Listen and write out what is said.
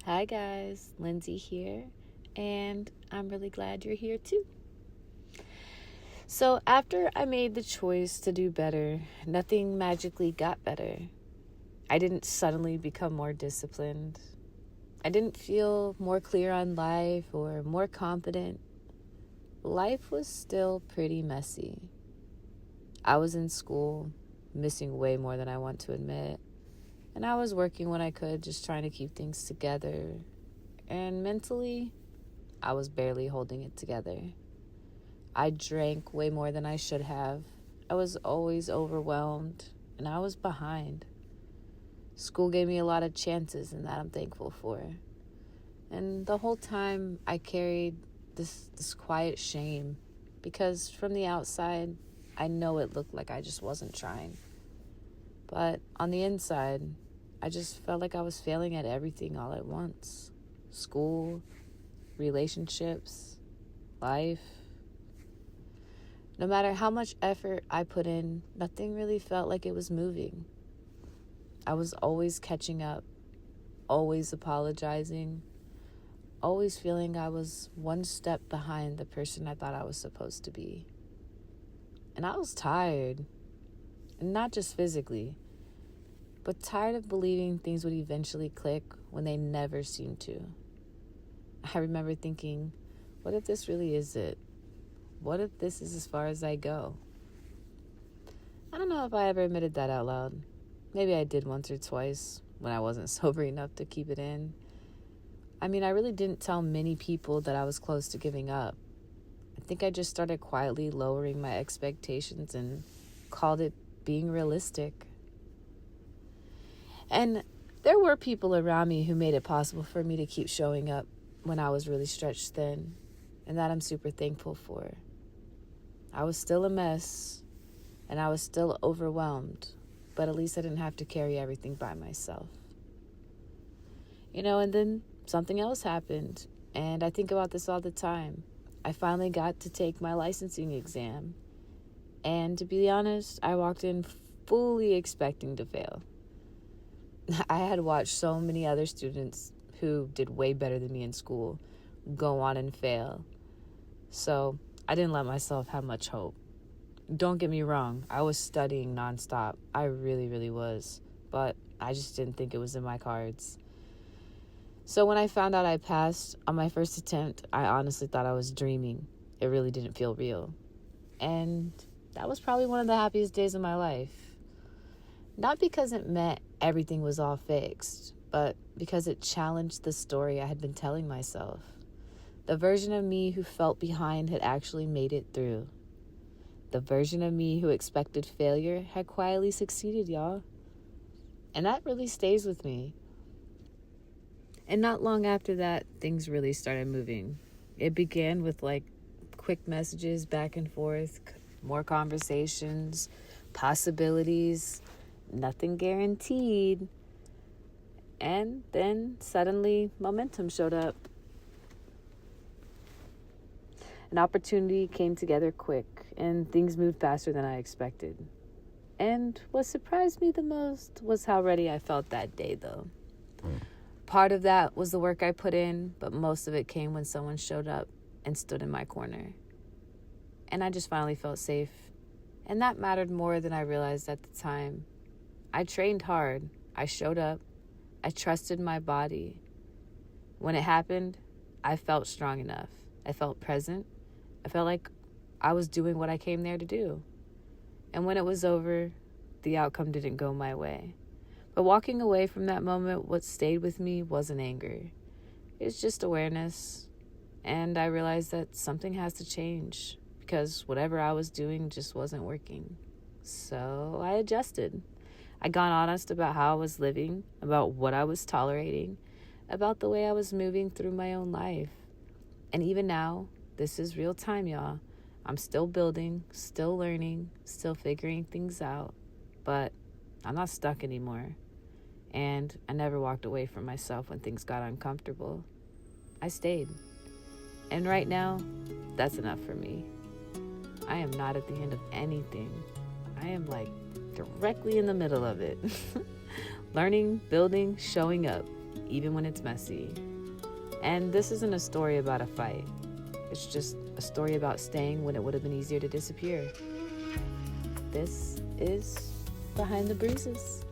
Hi guys, Lindsay here, and I'm really glad you're here too. So, after I made the choice to do better, nothing magically got better. I didn't suddenly become more disciplined. I didn't feel more clear on life or more confident. Life was still pretty messy. I was in school, missing way more than I want to admit. And I was working when I could, just trying to keep things together. And mentally, I was barely holding it together. I drank way more than I should have. I was always overwhelmed, and I was behind. School gave me a lot of chances, and that I'm thankful for. And the whole time, I carried this quiet shame, because from the outside, I know it looked like I just wasn't trying. But on the inside, I just felt like I was failing at everything all at once. School, relationships, life. No matter how much effort I put in, nothing really felt like it was moving. I was always catching up, always apologizing, always feeling I was one step behind the person I thought I was supposed to be. And I was tired, and not just physically, but tired of believing things would eventually click when they never seemed to. I remember thinking, what if this really is it? What if this is as far as I go? I don't know if I ever admitted that out loud. Maybe I did once or twice when I wasn't sober enough to keep it in. I really didn't tell many people that I was close to giving up. I think I just started quietly lowering my expectations and called it being realistic. And there were people around me who made it possible for me to keep showing up when I was really stretched thin, and that I'm super thankful for. I was still a mess, and I was still overwhelmed, but at least I didn't have to carry everything by myself. And then something else happened, and I think about this all the time. I finally got to take my licensing exam, and to be honest, I walked in fully expecting to fail. I had watched so many other students who did way better than me in school go on and fail, so I didn't let myself have much hope. Don't get me wrong, I was studying nonstop. I really, really was. But I just didn't think it was in my cards. So when I found out I passed on my first attempt, I honestly thought I was dreaming. It really didn't feel real. And that was probably one of the happiest days of my life. Not because it meant everything was all fixed, but because it challenged the story I had been telling myself. The version of me who felt behind had actually made it through. The version of me who expected failure had quietly succeeded, y'all. And that really stays with me. And not long after that, things really started moving. It began with quick messages back and forth, more conversations, possibilities, nothing guaranteed. And then suddenly momentum showed up. An opportunity came together quick, and things moved faster than I expected. And what surprised me the most was how ready I felt that day, though. Part of that was the work I put in, but most of it came when someone showed up and stood in my corner. And I just finally felt safe. And that mattered more than I realized at the time. I trained hard. I showed up. I trusted my body. When it happened, I felt strong enough. I felt present. I felt like I was doing what I came there to do. And when it was over, the outcome didn't go my way. But walking away from that moment, what stayed with me wasn't anger. It's just awareness. And I realized that something has to change because whatever I was doing just wasn't working. So I adjusted. I got honest about how I was living, about what I was tolerating, about the way I was moving through my own life. And even now, this is real time, y'all. I'm still building, still learning, still figuring things out, but I'm not stuck anymore. And I never walked away from myself when things got uncomfortable. I stayed. And right now, that's enough for me. I am not at the end of anything. I am directly in the middle of it. Learning, building, showing up. even when it's messy. And this isn't a story about a fight. It's just a story about staying when it would have been easier to disappear. This is Behind the Bruises.